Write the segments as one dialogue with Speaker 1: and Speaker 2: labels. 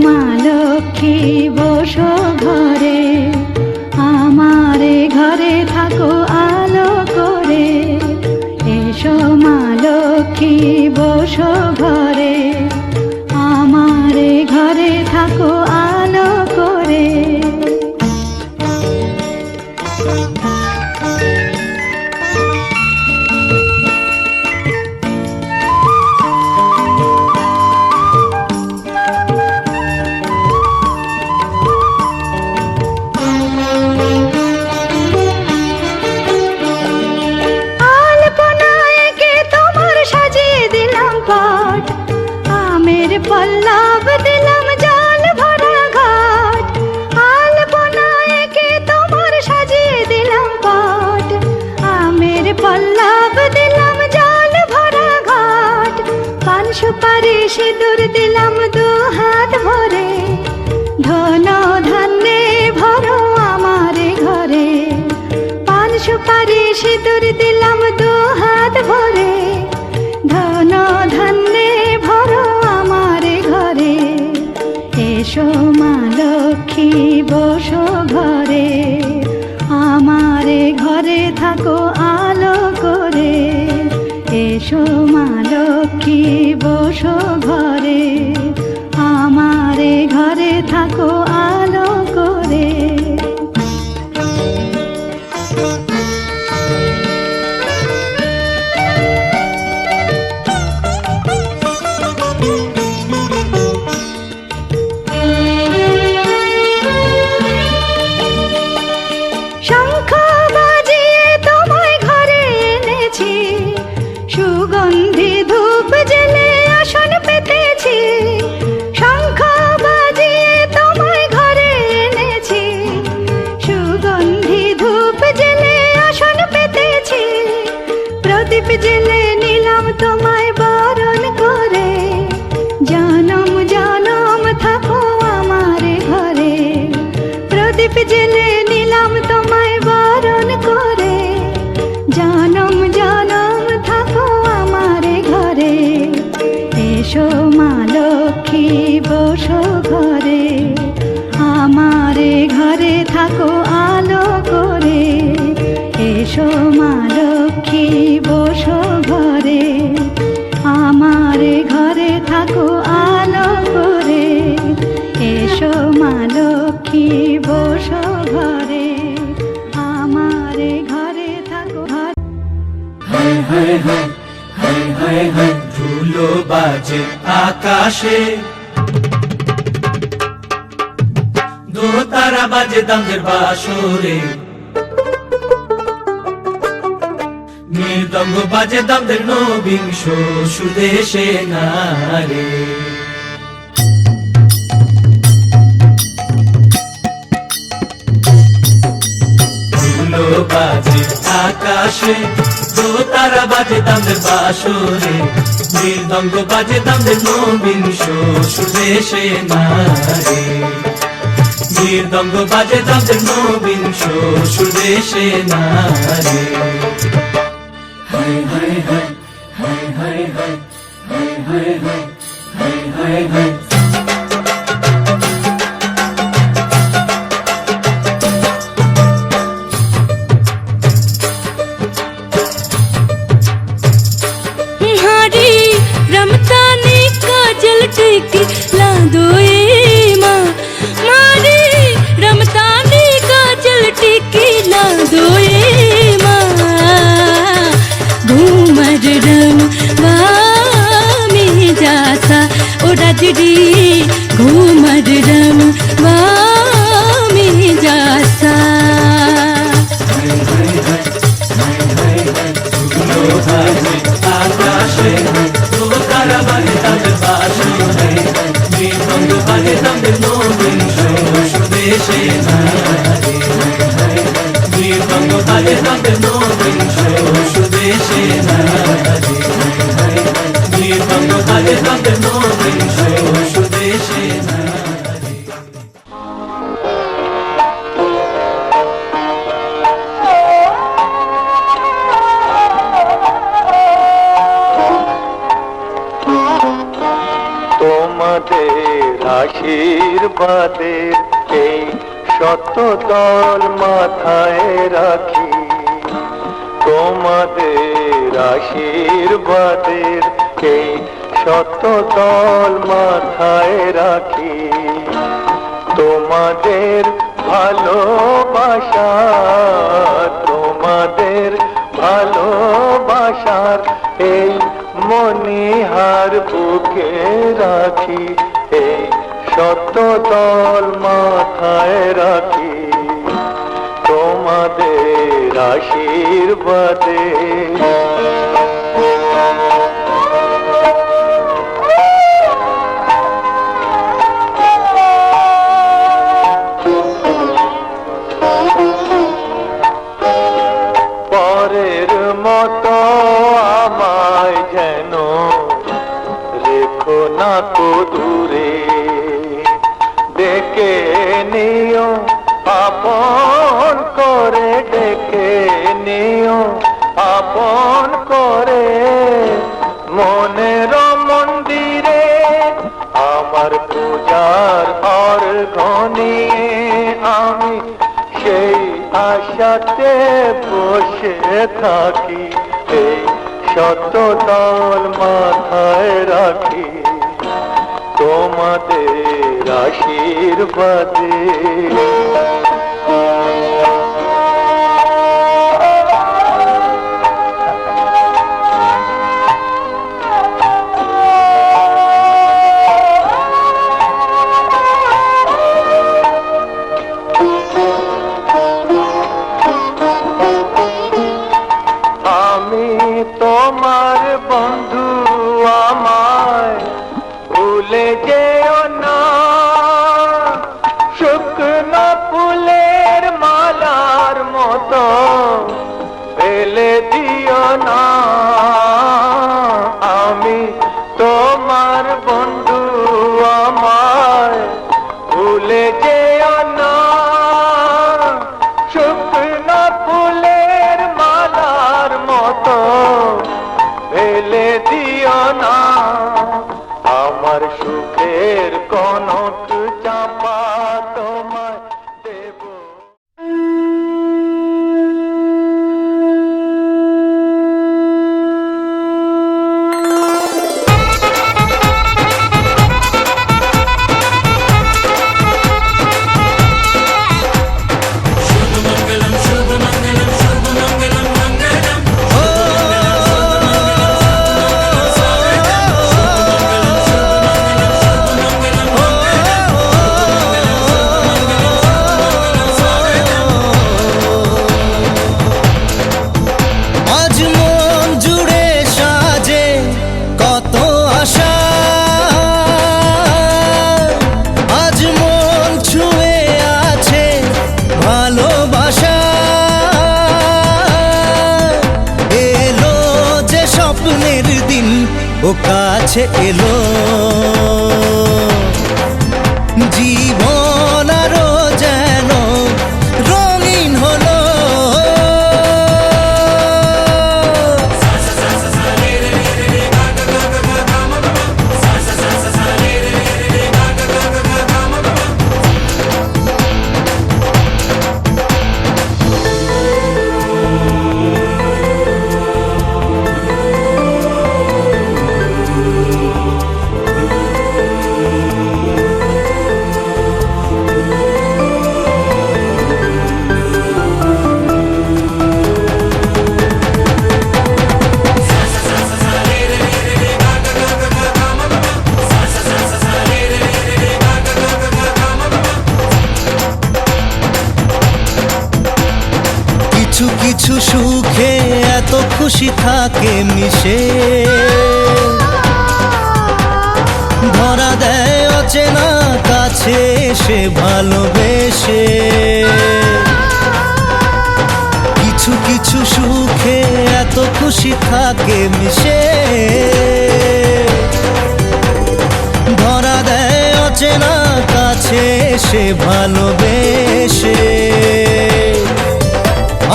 Speaker 1: মা লক্ষ্মী বসো ঘরে, আমারে ঘরে থাকো আলো করে। এসো মা লক্ষ্মী বসো ঘরে, আমারে ঘরে থাকো আলো করে। পল্লব দিলাম জল ভরা ঘাট, আলপনা এঁকে তোমার সাজিয়ে দিলাম পট। আমের পল্লব দিলাম জল ভরা ঘাট, পান সুপারি সিঁদুর দিলাম দু হাত ভরে। ধন ধান্যে ভরো আমার ঘরে, পান সুপারি সিঁদুর দিলাম দু হাত ভরে। ধন ধান্যে ভরো আমার ঘরে, এসো মা লক্ষ্মী বসো ঘরে, আমারে ঘরে থাকো আলো করে। এসো মা লক্ষ্মী বসো ঘরে, আমারে ঘরে থাকো আলো করে। শঙ্খ বাজিয়ে তোমায় ঘরে এনেছি, সুগন্ধি ধূপ জেলে আসন পেতেছি। শঙ্খ বাজিয়ে তোমায় ঘরে এনেছি, সুগন্ধি ধূপ জেলে আসন পেতেছি। প্রদীপ জেলে নিলাম তোমায় বরণ করে, জনম জনম থাকো আমার ঘরে। প্রদীপ জেলে নিলাম তোমায় বরণ করে, জনম জনম থাকো আমার ঘরে। এসো মা লক্ষ্মী বসো ঘরে, আমারে ঘরে থাকো আলো করে। এসো মা লক্ষ্মী বসো ঘরে, আমারে ঘরে থাকো আলো করে। এসো মা লক্ষ্মী বসো ঘরে, আমারে ঘরে থাকো।
Speaker 2: হায় হায় হায় হায় হায় হায়, ধুলো বাজে আকাশে, দোতারা বাজে দামদের বাসরে। মৃদঙ্গ বাজে দামদের নবিংশ সুদেশে নারে। ধুলো বাজে আকাশে, দোতারা বাজে দামদের বাসরে। মৃদঙ্গ বাজে দামদের নবিংশ সুদেশে নারে। মৃদঙ্গ বাজে দামদের নবিংশ সুদেশে নারে। হায় হায় হায় হায় হায় হায় হায় হায় হায় হায় হায় হায়।
Speaker 3: रमतानी काजल टिकी ला दो ए माँ, मारी रमतानी काजल टिकी ला दो ए माँ। घूमर रंग वामी जासा ओ राजडी, घूमर रंग वामी जासा।
Speaker 2: আকাশে দোতারা বাজে দামদের বাসরে। মৃদঙ্গ বাজে দামদের নবিংশ সুদেশে নারে। মৃদঙ্গ বাজে দামদের নবিংশ সুদেশে নারে। মৃদঙ্গ বাজে দামদের নবিংশ সুদেশে নারে।
Speaker 4: আশীর্বাদের এই শত দল মাথায় রাখি, তোমাদের আশীর্বাদের এই শত দল মাথায় রাখি। তোমাদের ভালোবাসা, তোমাদের ভালোবাসার এই মনিহার বুকে রাখি, এই শত দল মাথায় রাখি, তোমাদের আশীর্বাদে। পরের মতো আমায় যেন রেখো না কো দূরে, ডেকে নিও আপন করে, ডেকে নিও আপন করে, মনের মন্দিরে আমার পূজার অর্ঘ নিয়ে আমি সেই আশাতে বসে থাকি, এই শত দল মাথায় রাখি, তোমাদের আশীর্বাদে। আমি তোমার বন্ধু, আমায় ভুলে যেও না, শুকনো ফুলের মালার মতো ফেলে দিও না। আমি তোমার বন্ধু, আমায় ভুলে যেও না, শুকনো ফুলের মালার মতো ফেলে দিও না। আমার সুখের কনক চাপা তোমায় দেব। ও কাছে এলো, জীবন আরো যেন রঙিন হলো। কিছু কিছু সুখে এত খুশি থাকে মিশে, ধরা দেয় অচেনা কাছে সে ভালোবেসে। কিছু কিছু সুখে এত খুশি থাকে মিশে, ধরা দেয় অচেনা কাছে সে ভালোবেসে।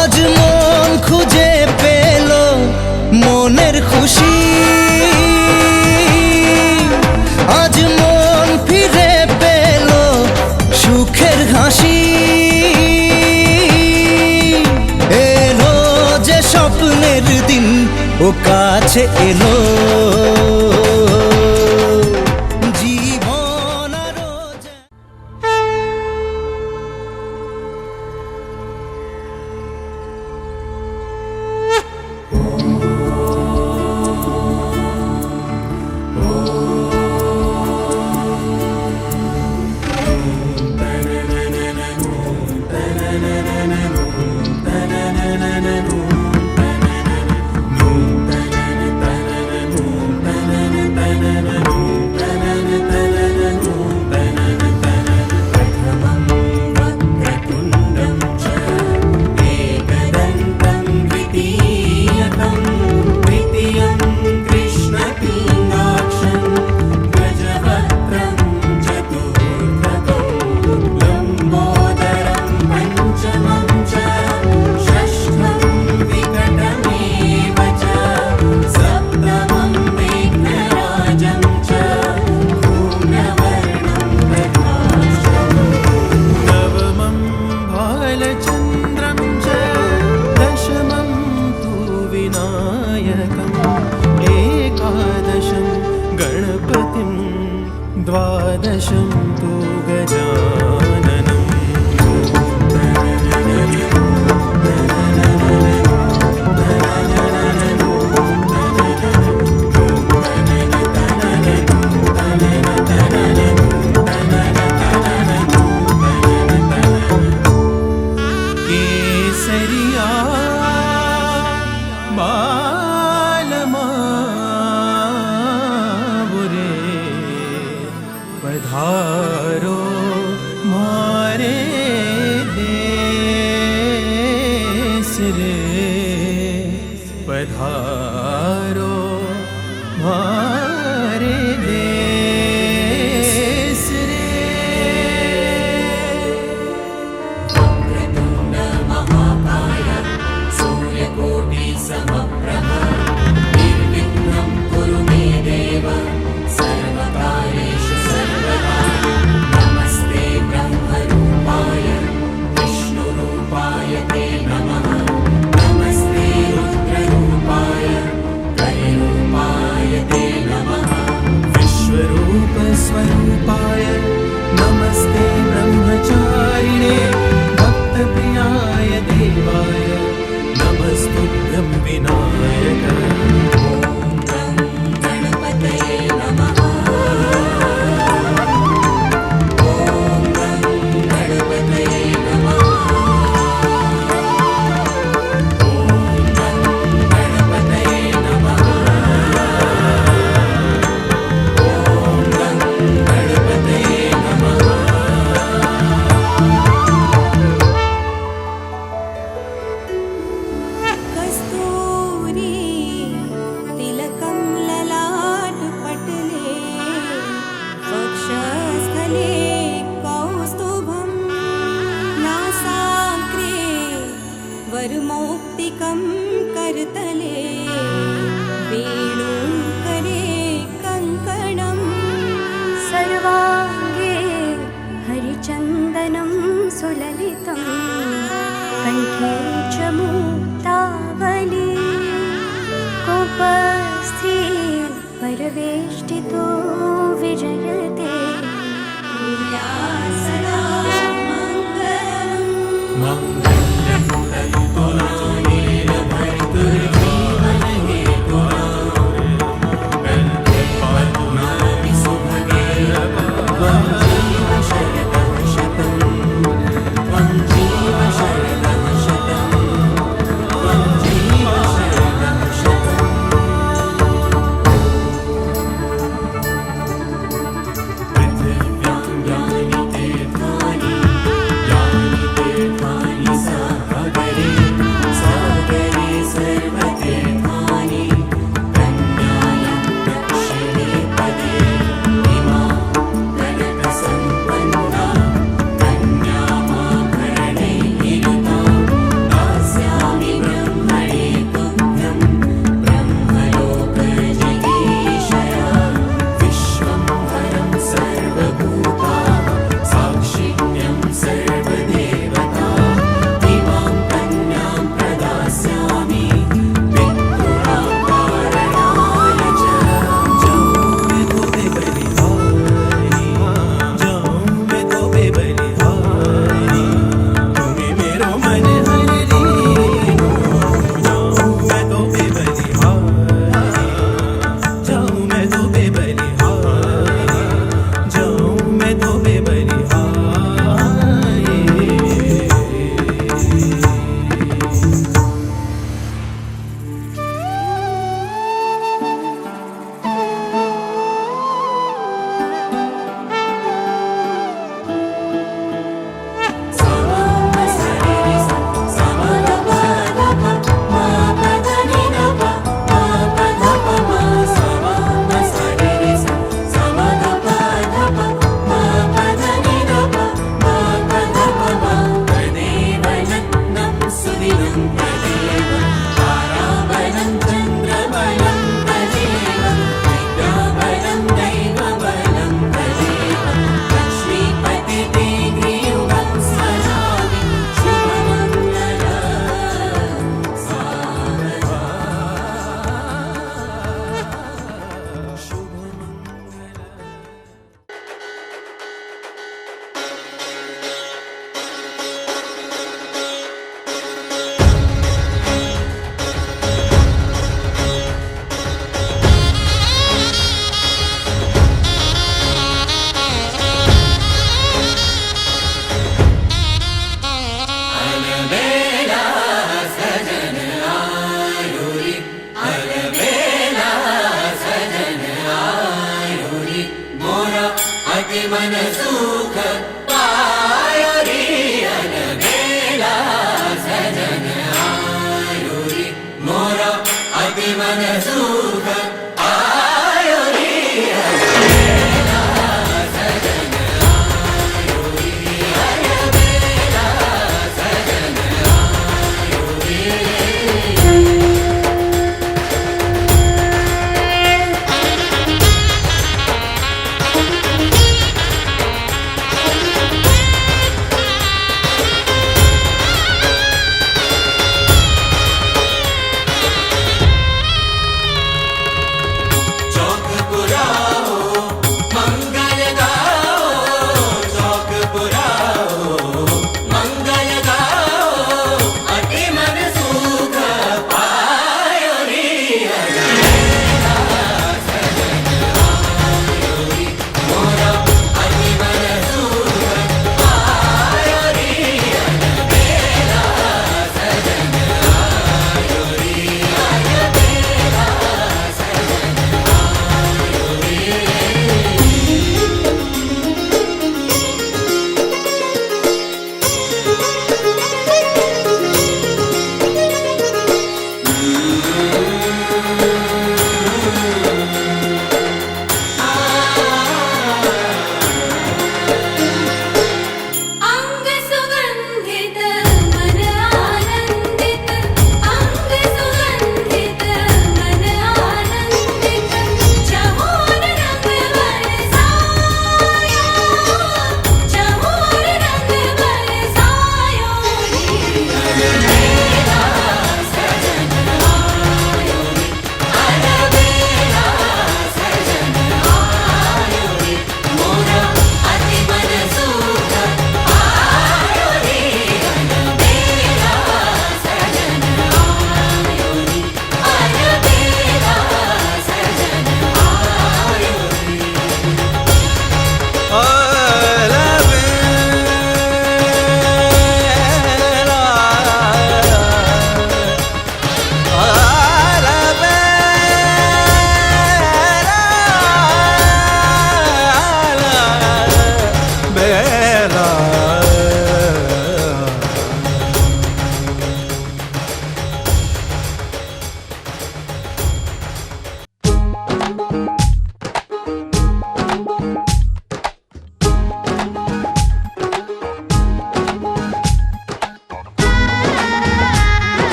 Speaker 4: আজ মন খুঁজে পেল মনের খুশি, আজ মন ফিরে পেল ও কাছে এলো জীবন আরো
Speaker 2: द्वादशं तु गजाननम् केसरिया पधारो मारे देश रे पधारो मारे देश रे
Speaker 5: वक्रतुण्ड महाकाय सूर्यकोटि समप्रभ निर्विघ्नं कुरु मे देव सर्वकार्येषु सर्वदा नमस्ते ब्रह्मरूपाय विष्णुरूपाय ते नमः नमस्ते रुद्ररूपाय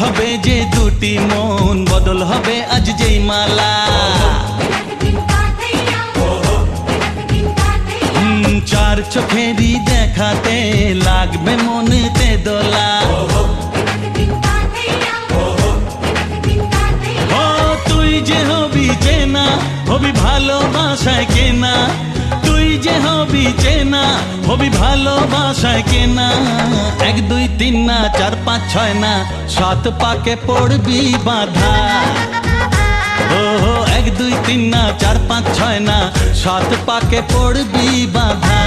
Speaker 4: হবে যে দুটি মন বদল হবে আজ যেই মালা চার চোখেরই দেখাতে লাগবে মনেতে দোলা ও তুই যে হবি চেনা হবি ভালোবাসায় কেনা তুই যে হবি চেনা হবি ভালোবাসায় কেনা 1 2 3 না 4 5 6 না 7 পাকে পড়বি বাধা ও 1 2 3 না 4 5 6 না 7 পাকে পড়বি বাধা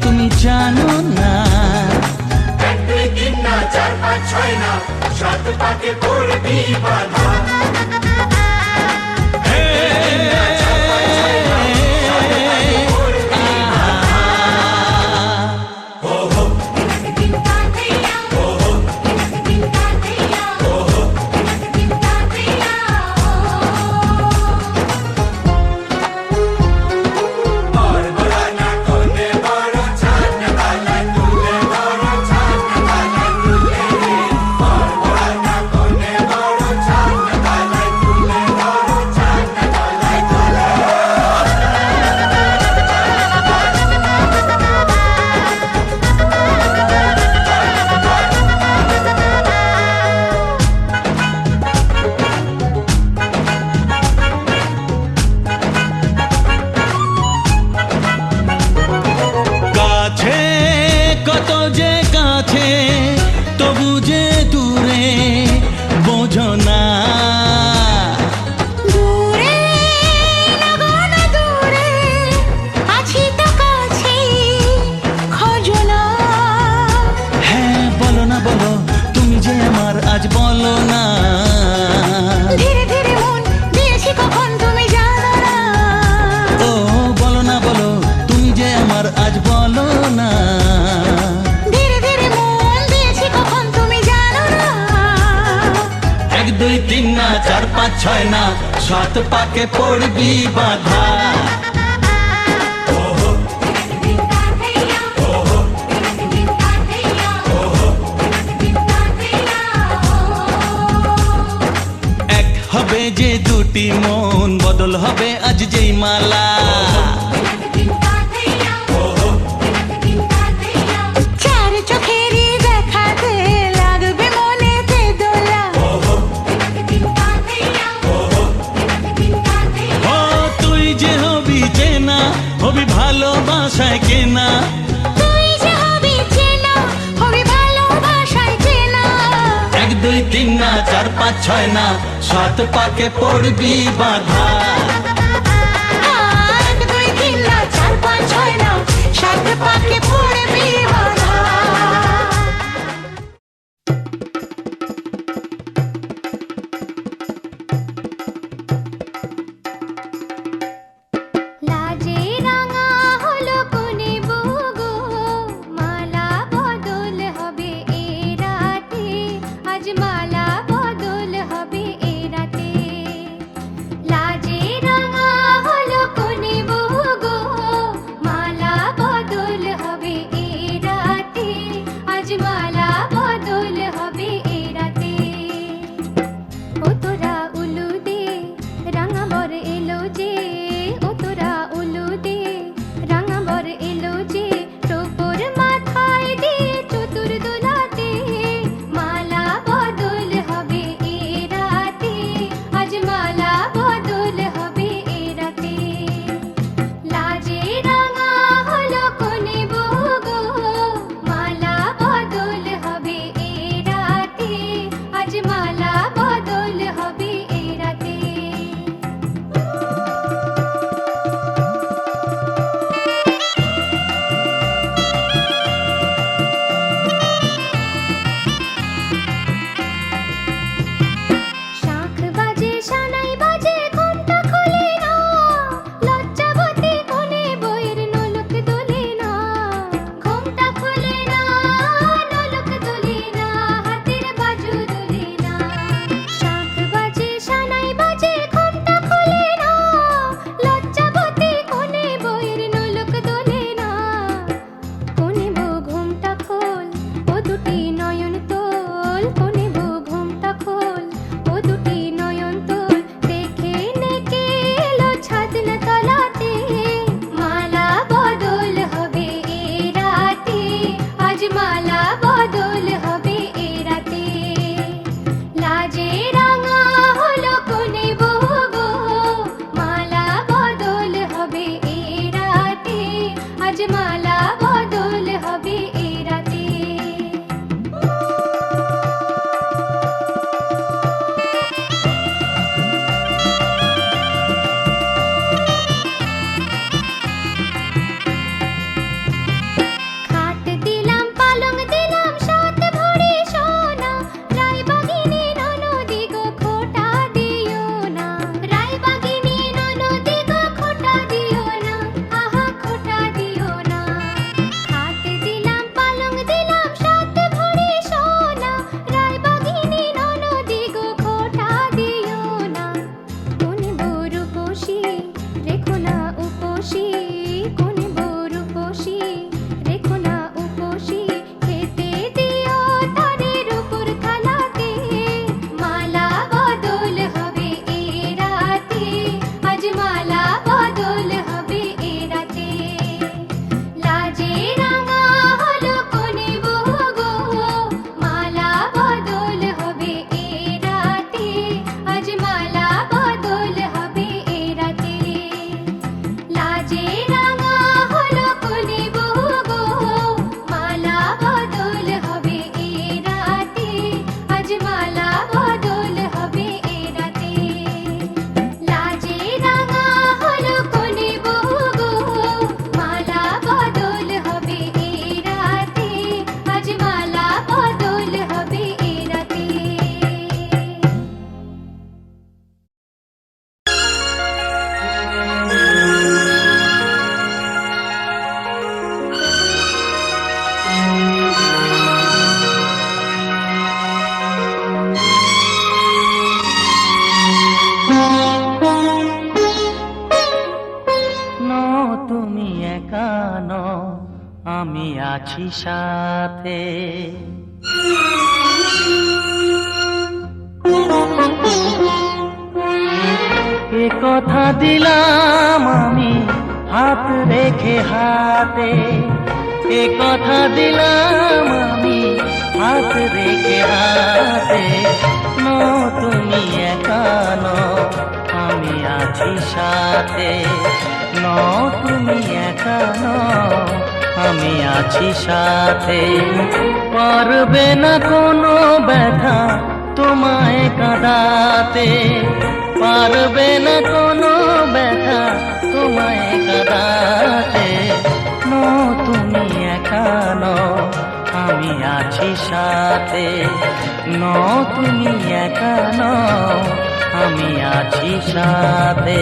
Speaker 4: তুমি জানো না
Speaker 5: 1 2 3 না 4 5 6 না 7 পাকে পড়বি বাধা
Speaker 4: चार पाँच छय ना 7 पाके पड़बी बाधा এক হবে যে দুটি মন বদল হবে আজ যেই মালা
Speaker 1: চার চোখেরই দেখাতে লাগবে মনেতে দোলা
Speaker 4: ও তুই যে হবি চেনা হবি ভালোবাসায় কেনা
Speaker 1: তুই যে হবি চেনা হবি ভালোবাসায় চেনা
Speaker 4: 1 2 3 না 4 5 6 না 7 পাকে পড়বি বাধা
Speaker 1: 1 2 3 না 4 5 6 না 7 পাকে পড়বি বাধা লাজে রাঙা হলো কোনে বগো মালা বদল হবে এ রাতে আজ মালা বদল হবে এ রাতে লাজে রাঙা হলো কোনে বগো মালা বদল হবে এ
Speaker 6: দুটি নয়ন তোল কোনে বো ঘুমটা খোল ও দুটি নয়ন তোল দেখে নেকে এলো ছাদনা তলাতে মালা বদল হবে এ রাতে আজ মালা বদল হবে এ রাতে লাজে রাঙা হলো কোনে বো গো মালা বদল হবে এ রাতে আজ মালা বদল হবে এ রাতে খাট দিলাম পালং দিলাম সাত ভরি সোনা রায়বাগিনী ননদি গো খোটা দিও না রায়বাগিনী ননদি গো খোটা দিও না আহা খোটা দিও না খাট দিলাম পালং দিলাম সাত ভরি সোনা রায়বাগিনী ননদি গো খোটা দিও না কোনে বড় উপসী রেখো না উপসী কোনে বড় উপসী রেখো না উপসী খেতে দিও তাদের উপর থালাতে মালা বদল হবে এ রাতে আজ মালা বদল হবে এ রাতে লাজে রাঙা হলো কোনে বো গো মালা বদল হবে এ রাতে আজ মালা বদল হবে এ রাতে লাজে রাঙা হলো কোনে বো গো মালা বদল হবে এ রাতে আজ মালা বদল হবে এ রাতে লাজে রাঙা হলো কোনে বো গো মালা বদল হবে এ রাতে আজ মালা বদল হবে এ রাতে
Speaker 4: ন তুমি একা ন আমি আছি সাথে এ কথা দিলাম আমি হাত রেখে হাতে এ কথা দিলাম আমি হাত রেখে হাতে ন তুমি একা ন আমি আছি সাথে ন তুমি একা ন আমি আছি সাথে পারবে না কোনো ব্যথা তোমায় কাঁদাতে পারবে না কোনো ব্যথা তোমায় কাঁদাতে ন তুমি একা ন আমি আছি সাথে ন তুমি একা ন আমি আছি সাথে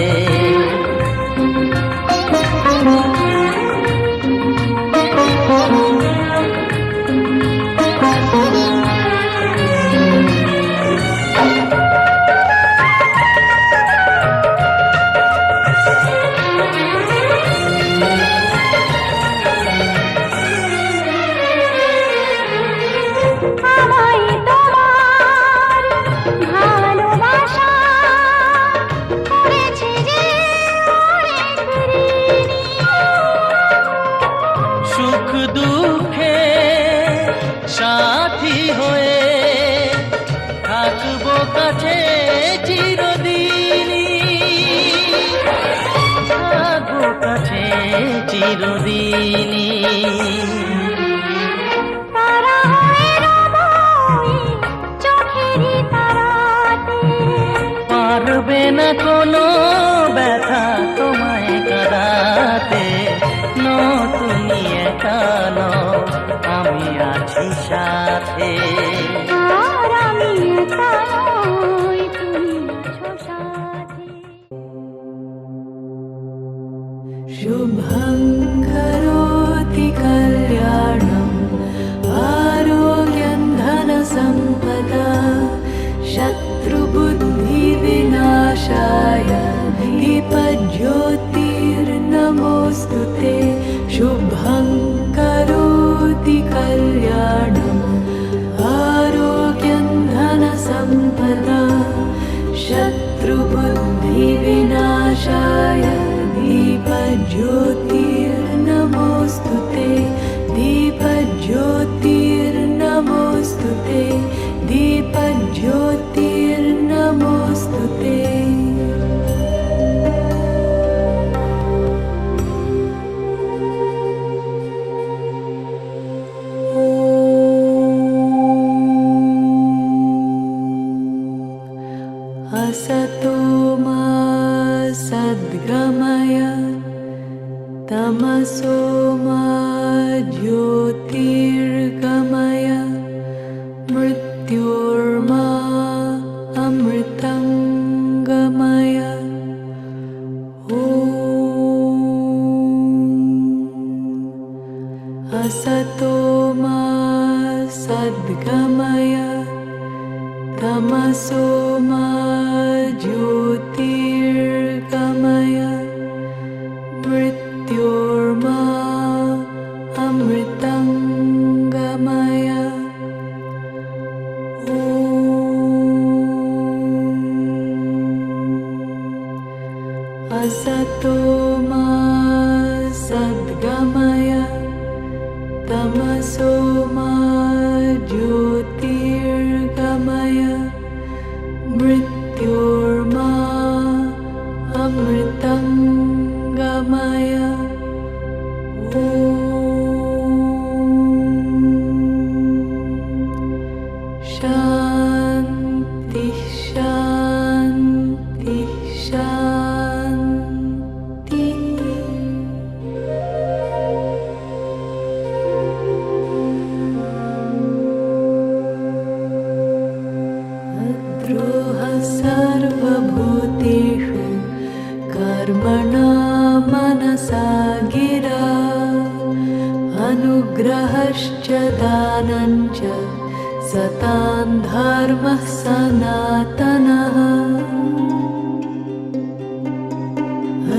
Speaker 6: আমায় তোমার ভালোবাসা করেছে যে অনেক ঋণী।
Speaker 4: সুখ দুঃখে সাথী হয়ে থাকবো কাছে চিরদিনই থাকবো কাছে চিরদিনই
Speaker 6: তারা হয়ে রবই চোখেরই তারাতে।
Speaker 4: পারবে না কোনো ব্যথা তোমায় কাঁদাতে ন তুমি একা ন আমি আছি সাথে
Speaker 6: আর আমি একা নই, তুমি আছো সাথে।
Speaker 1: शुभं करोति कल्याणम् आरोग्यं धनसम्पदा शत्रुबुद्धिविनाशाय दीपज्योतिर्नमोऽस्तु ते शुभं करोति कल्याणम्
Speaker 3: दीपज्योतिर्नमोऽस्तुते दीपज्योतिर्नमोऽस्तुते दीपज्योतिर्नमोऽस्तुते असतो मा सद्गमय तमसो मा ज्योतिर्गमय मृत्योर्मा अमृतं गमय ॐ असतो मा सद्गमय तमसो मा ज्योतिर्गमय मृत्योर्मा अमृतं गमय ॐ असतो मा सद्गमय तमसो मा ज्योतिर्गमय मृत्योर्मा अमृतं गमय ॐ शान्ति शान्ति शान्ति द्रोह सर्वभूतेषु कर्मणा मनसा गिरा अनुग्रहश्च दानञ्च सतां धर्मः सनातनः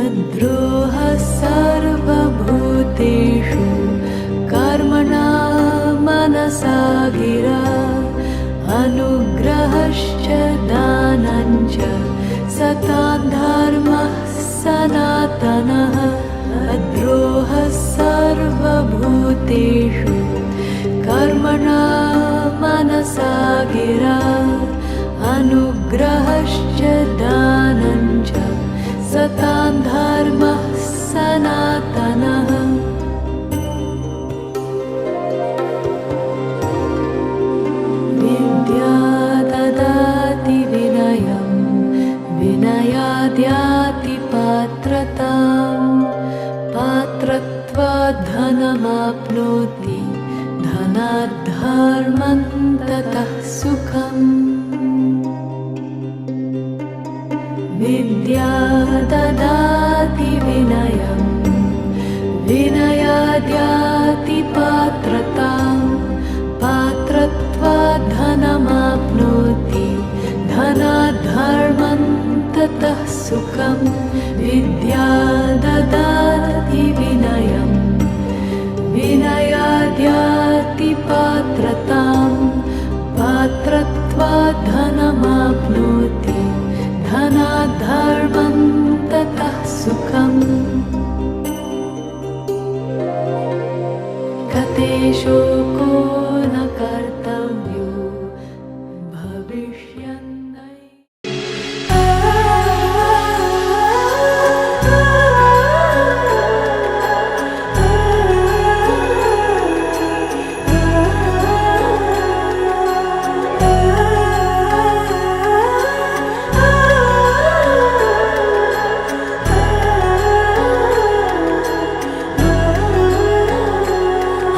Speaker 3: अद्रोह सर्वभूतेषु कर्मणा मनसा गिरा अनुग्रहश्च दानञ्च सतां धर्मः सनातनः अद्रोह सर्वभूतेषु कर्मणा मनसा गिरा अनुग्रहश्च दानञ्च सतां धर्मः सनातनः विद्या ददाति विनयं विनयाद्याति पात्रतां पात्रत्वात् धनमाप्नोति धनात् धर्मं ततः सुखम् विद्या ददाति विनयं विनयाद्याति पात्रतां पात्रत्वात् धनमाप्नोति धनात् धर्मं ततः सुखम् विद्या ददाति विनयं विनयाद्याति पात्रतां पात्रत्वात् धनमाप्नोति धनात् धर्मं ततः सुखम् कते शोको न कर्तव्यो भविष्यन्नै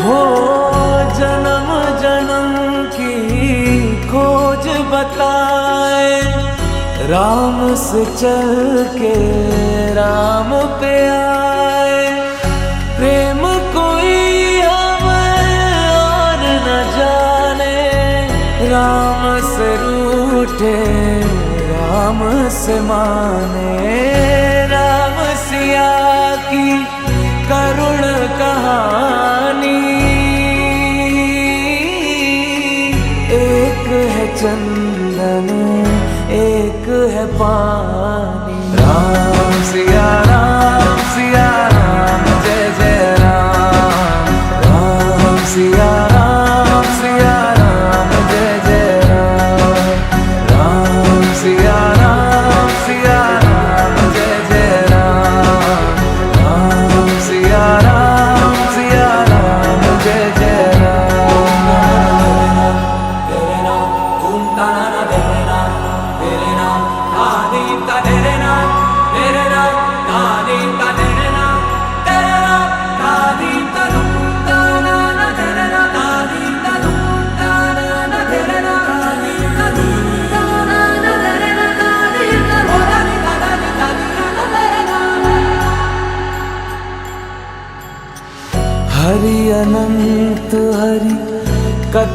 Speaker 2: हो जन्म जन्म की खोज बताए राम से चल के राम पे आए प्रेम कोई हमें और न जाने राम से रूठे राम से माने राम सिया की करुण कहानी एक है चंदन एक है पानी राम सिया राम सिया राम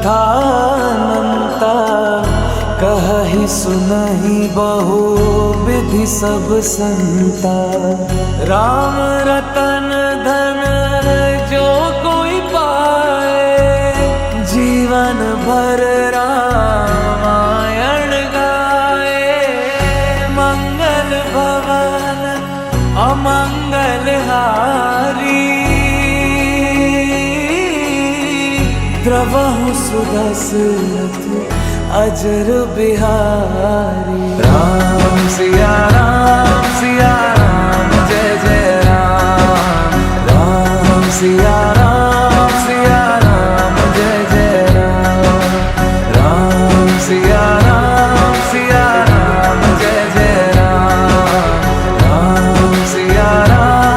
Speaker 2: था अनंता, कहहि सुनहि बहु विधि सब संता। राम रतन धन जो कोई पाए, जीवन भर रामायण गाए। मंगल भवन अमंगल हारी, द्रवहु सुदशरथ अजर बिहारी। राम सिया राम जय जय राम। राम सिया राम जय जय राम। राम सिया राम जय जय राम। राम सिया राम जय जय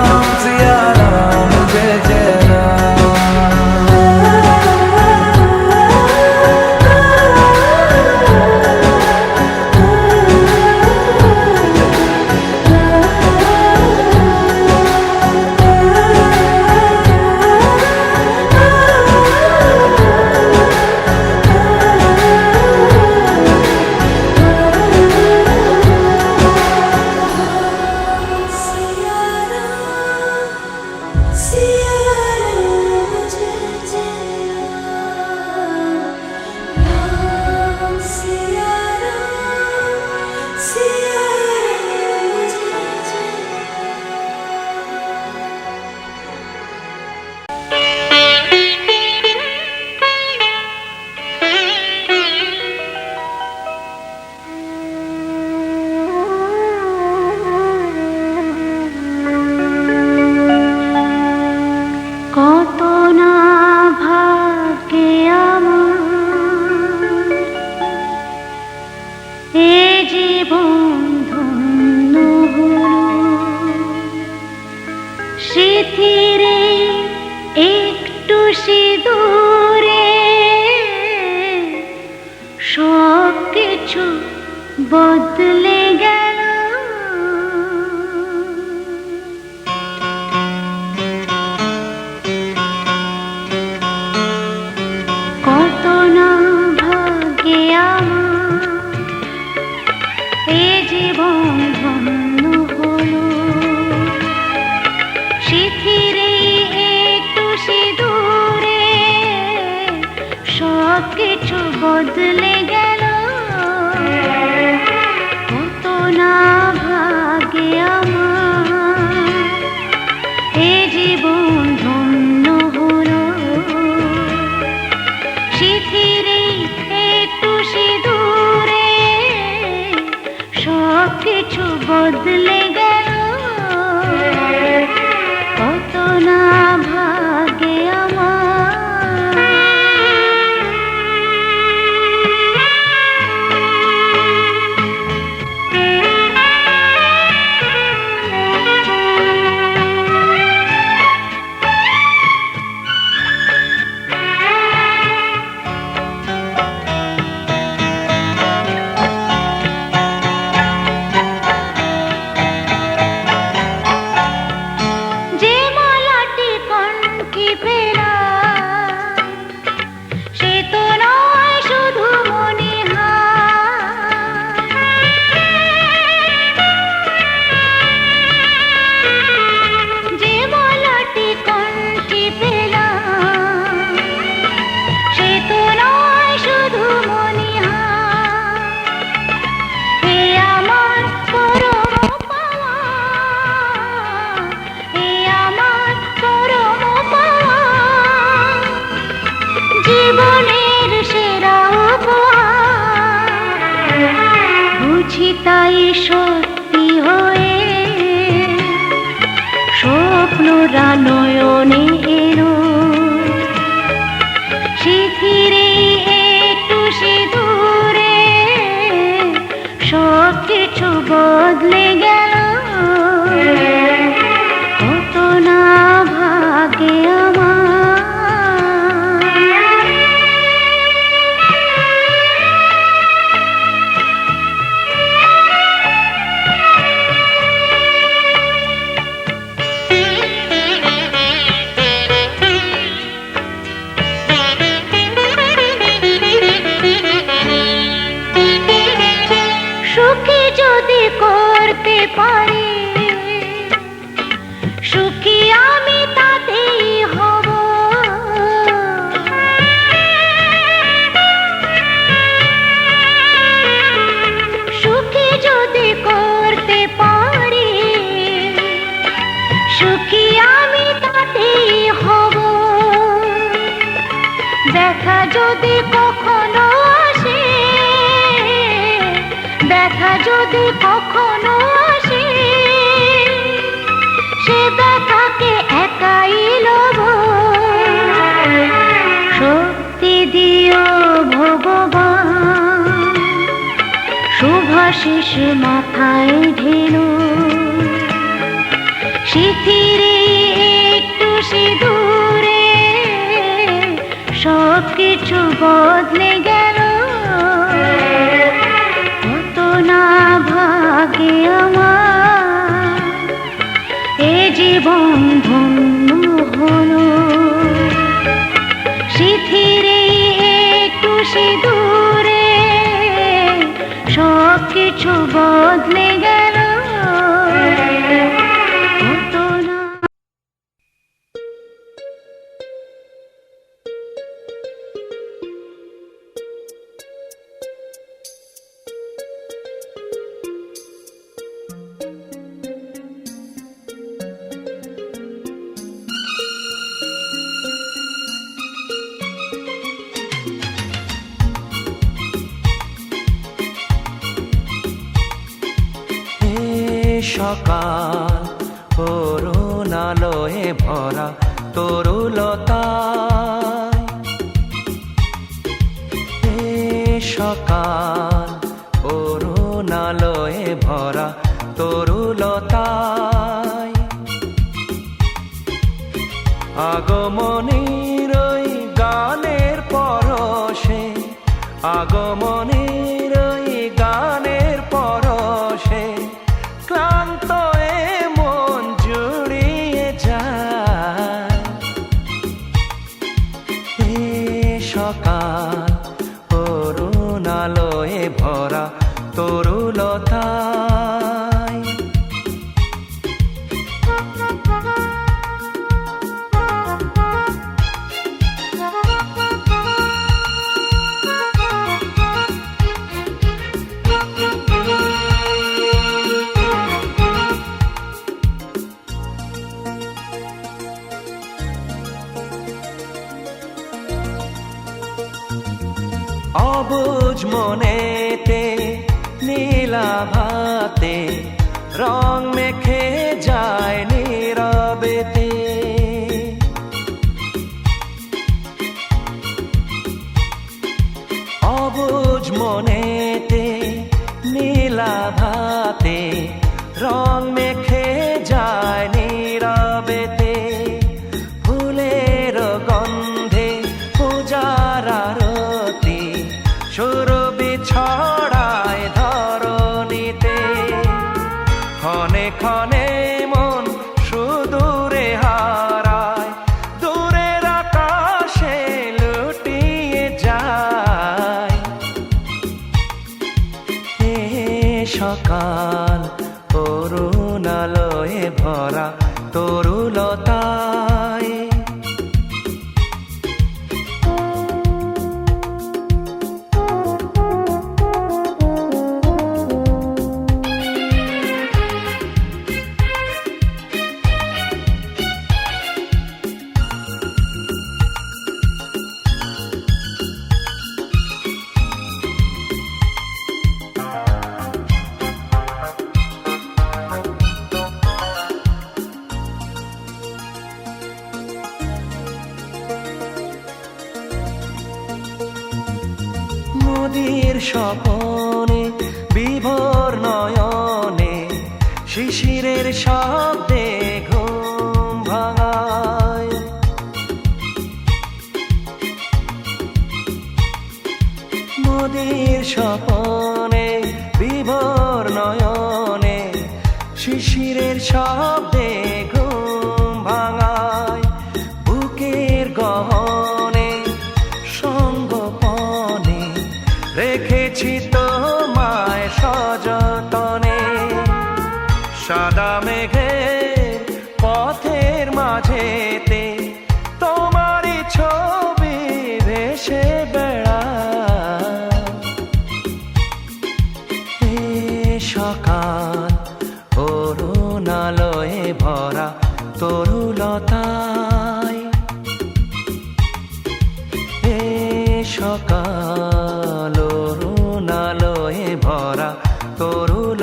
Speaker 2: राम।
Speaker 6: কত না ভাগ্যে আমার এ জীবন ধন্য হলো। স্মৃতিরে একটু সিঁদুরে সব কিছু বদলে গেল। কত না ভাগ্যে আমার এ জীবন ধন্য হলো। শিথিরে একটু সিঁদুরে সব কিছু বদলে গেল। কত না ভাগ্যে আমার এ জীবন ধন্য হলো। শিথিরে একটু সিঁদুরে সব কিছু বদলে গেল। কত না ভাগ্যে আমার। যদি কখনো আসে, সে ব্যথাকে একাই লব। শক্তি দিও ভগবান, শুভাশিস মাথায় ঢেলো। শিথিরে একটু সিঁদুরে সব কিছু বদলে গেল। কত না ভাগে আমার এ জীবন ধন্য হলো। শিথিরে একটু সিঁদুরে সব কিছু বদলে গেল। কত না
Speaker 2: সকাল করুণালয়ে ভরা তরুলতায়, সকাল করুণালয়ে ভরা তরুলতায়, আগমনীর ওই গানের পরশে, আগমনীর ওই গানের পরশে ক্লান্ত এ মন জুড়িয়ে যায়। এ সকাল করুণালয়ে ভরা তরুলতায়। অবুঝ মনেতে নীলাভাতে রং মেখে যায় নীরবেতে। অবুঝ মনেতে নীলাভাতে রং মেখে যায় নীরবেতে। ফুলের গন্ধে পূজার আরতি সুরভি ছড়ায় ধরণীতে। ক্ষণে ক্ষণে মন সুদূরে হারায়, দূরের আকাশে লুটিয়ে যায়। এ সকাল করুণালয়ে ভরা তরুলতায়। নদীর স্বপনে বিভোর নয়নে শিশিরের শব্দে ঘুম ভাঙায়। নদীর স্বপনে বিভোর নয়নে শিশিরের শব্দে ঘুম ভাঙায়। বুকের গহনে সঙ্গপনে রেখেছি তোমায় সযতনে। সাদা মেঘের পথের মাঝেতে তোমারই ছবি ভেসে বেড়ায়। এ সকাল করুণালয়ে ভরা তরুলতায়। এ সকাল করুণালয়ে ভরা তরুল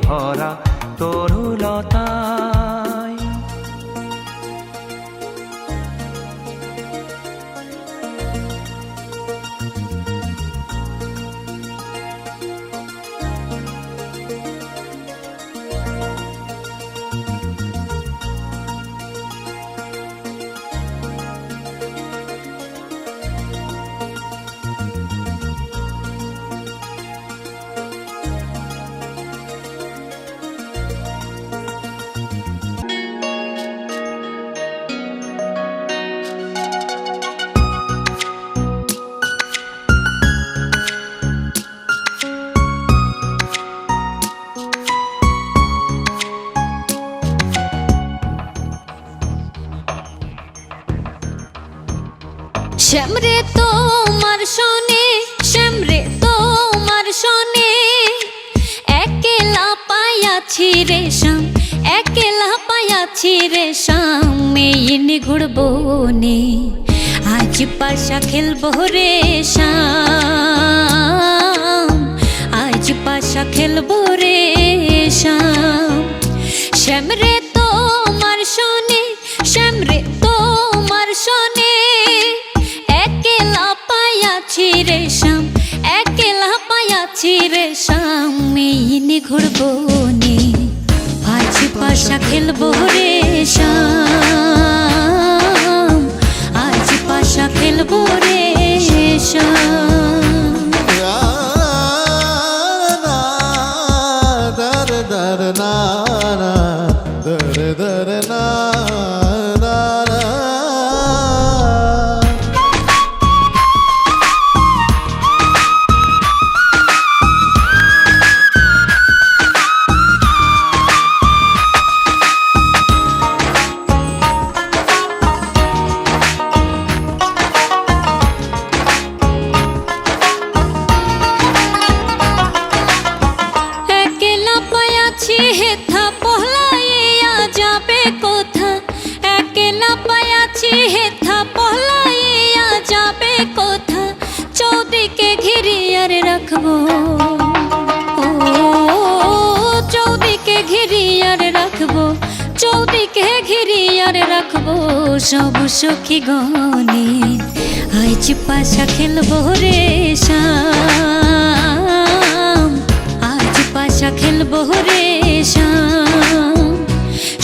Speaker 2: ভরা তরুলতায়।
Speaker 6: শ্যামরে তোমার শোনে, শ্যামরে তোমার শোনে, একলা পায়াছি রে শ্যাম, একলা পায়াছি রে শ্যাম, এই নিগুড় বনে আজ পাশা খেলবো রে শ্যাম, আজ পাশা খেলবো রে শ্যাম। শ্যামরে তোমার শোনে, শ্যামরে তোমার শোনে, একলা পায়াছি রে শ্যাম, একলা পায়াছি রে শ্যাম, এই নিগুড় বনে আজ পাশা খেলবো রে শ্যাম, আজ পাশা খেলবো রে শ্যাম। হেথা পহলাইয়া যাবে কোথা, একলা পায়াছি হেথা পহলাইয়া যাবে কোথা, চৌদিকে ঘিরিয়ার রাখবো, ও চৌদিকে ঘিরিয়ার রাখবো, চৌদিকে ঘিরিয়ার রাখবো, সব সখী গনে আজ পাশা খেলবো রে শ্যাম, আজ পাশা খেলবো রে শ্যাম।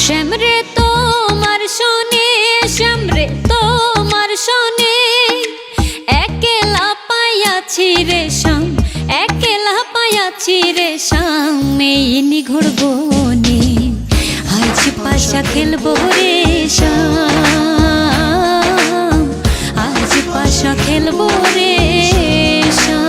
Speaker 6: শ্যামরে তোমার শোনে, শ্যামরে তোমার শোনে, একলা পায়াছি রে শ্যাম, একলা পায়াছি রে শ্যাম, এই নিগুড় বনে আজ পাশা খেলবো রে শ্যাম, আজ পাশা খেলবো রে শ্যাম।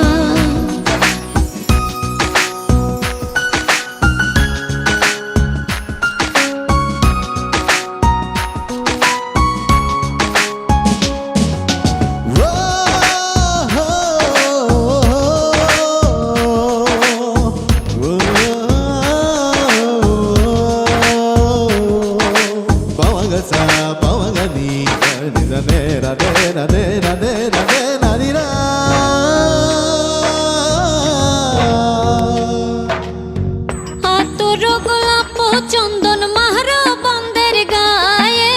Speaker 6: চন্দন মারো বন্দের গায়ে,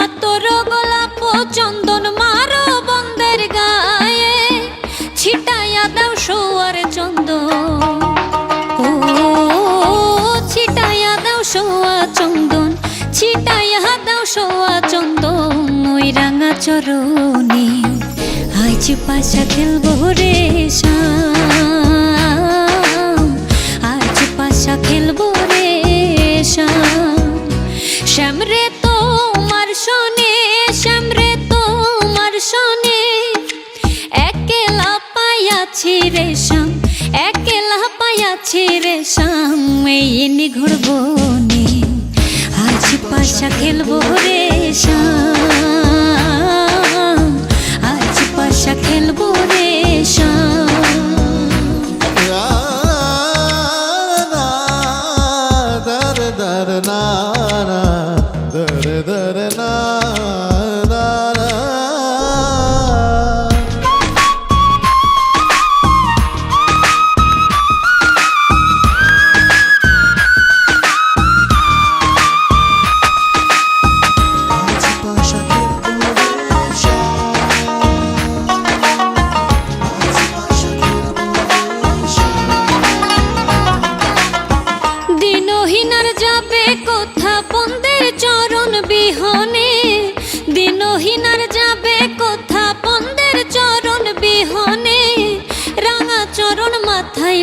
Speaker 6: আতর গোলাপ চন্দন মারো বন্দের গায়ে, ছিটাইয়া দাও সোয়ার চন্দন, ও ছিটাইয়া দাও সোয়া চন্দন, ছিটাইয়া দাও সোয়া চন্দন, ওই রাঙা চরণে আজ পাশা খেলবো রে শ্যাম, আজ পাশা খেলবো রে শ্যাম। শ্যামরে তোমার শোনে, শ্যামরে তোমার শোনে, একলা পায়াছি রে শ্যাম, একলা পায়াছি রে শ্যাম, এই নিগুড় বনে আজ পাশা খেলবো রে শ্যাম, আজ পাশা খেলবো রে শ্যাম।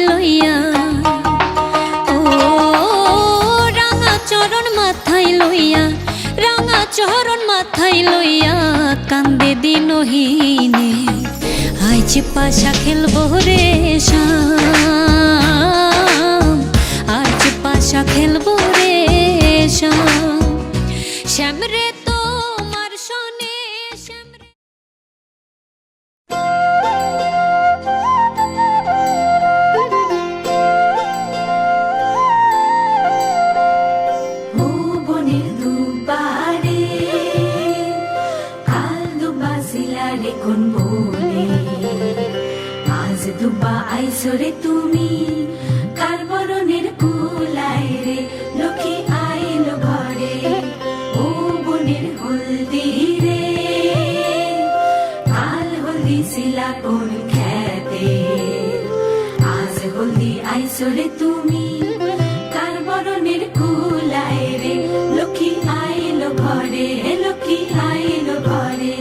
Speaker 7: লইয়া, ও রাঙা চরণ মাথায় লইয়া, রাঙা চরণ মাথায় লইয়া কান্দে দিনহীনে। আজ পাশা খেলবো রে শ্যাম, আজ পাশা খেলবো রে শ্যাম, শ্যাম রে তোমার সনে শ্যাম রে।
Speaker 3: ও বনের দুবারে কাল দুবা সিলারে কোন বনে, আজ দুবা আইসরে তুমি কার বরণের কুলায় রে, লক্ষ্মী আইলো ঘরে। ও বনের হলদি রে কাল হলদি সিলা কোন খেতে, আজ হলদি আইসরে তুমি কার বরণের কুলায় রে, লক্ষ্মী আইলো ঘরে, লক্ষ্মী আইলো ঘরে।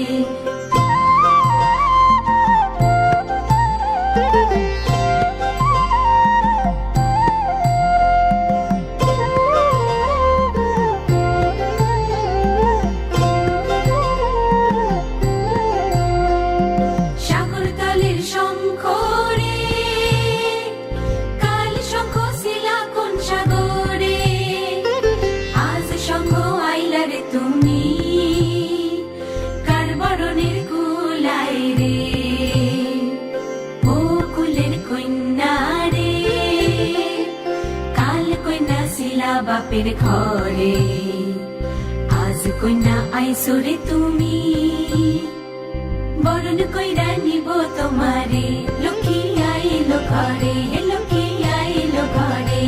Speaker 3: সাগর তলের শঙ্খ রে কাল শঙ্খ শিলা কোন সাগরে, আজ শঙ্খ আইলা রে তুমি কার বরণের কুলায় রে। ও কুলের কন্যা রে কাল কন্যা শিলা বাপের ঘরে, আজ কন্যা আইসরে তুমি বরণ কইরা নিব তোমারে, লক্ষ্মী আইলো ঘরে, লক্ষ্মী আইলো ঘরে।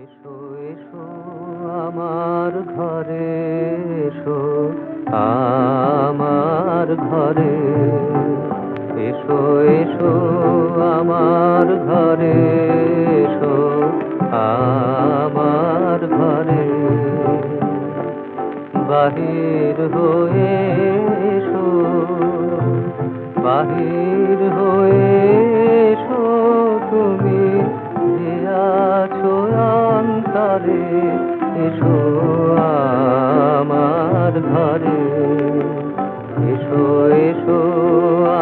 Speaker 2: এসো এসো আমার ঘরে, এসো আমার ঘরে, এসো এসো আমার ঘরে, এসো আমার ঘরে। বাহির হয়ে এসো, বাহির হয়ে এসো তুমি যে আছো অন্তরে, এসো আমার ঘরে, এসো এসো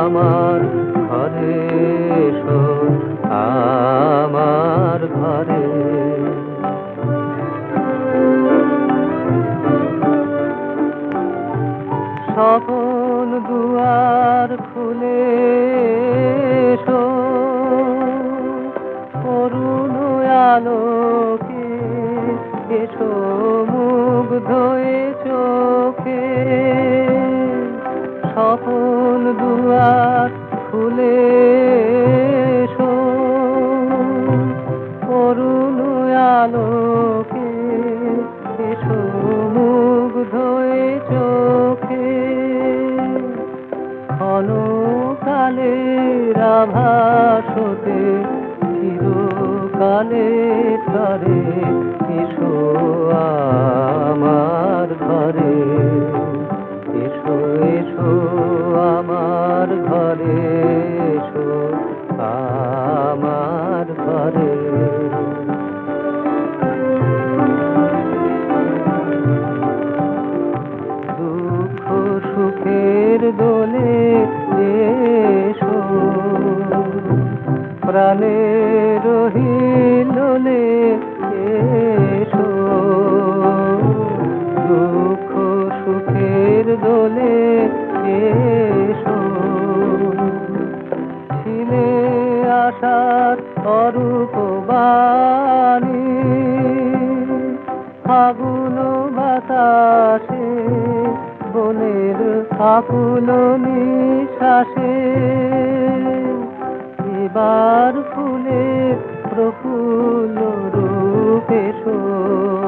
Speaker 2: আমার ঘরে, এসো আমার ঘরে। সকল দুয়ার খুলে এসো, অরুণ আলোকে এসো মুগ্ধ এ চোখে, সকল দুয়ার খুলে এসো, অরুণ আলোকে এসো মুগ্ধ এ চোখে। ক্ষণকালের আভাস হতে চিরকালে তরে, এসো আমার ঘরে, এসো এসো আমার ঘরে, এসো আমার ঘরে। দুঃখ সুখের দোলে এসো, প্রাণের হিলোলে এসো, দুঃখ সুখের দোলে এসো। ছিলে আশার অরূপ বাণী, ফাগুন বাতাসে বনের আকুল নিঃশ্বাসে এবার ফুলের প্রফুল্ল রূপে শোয়।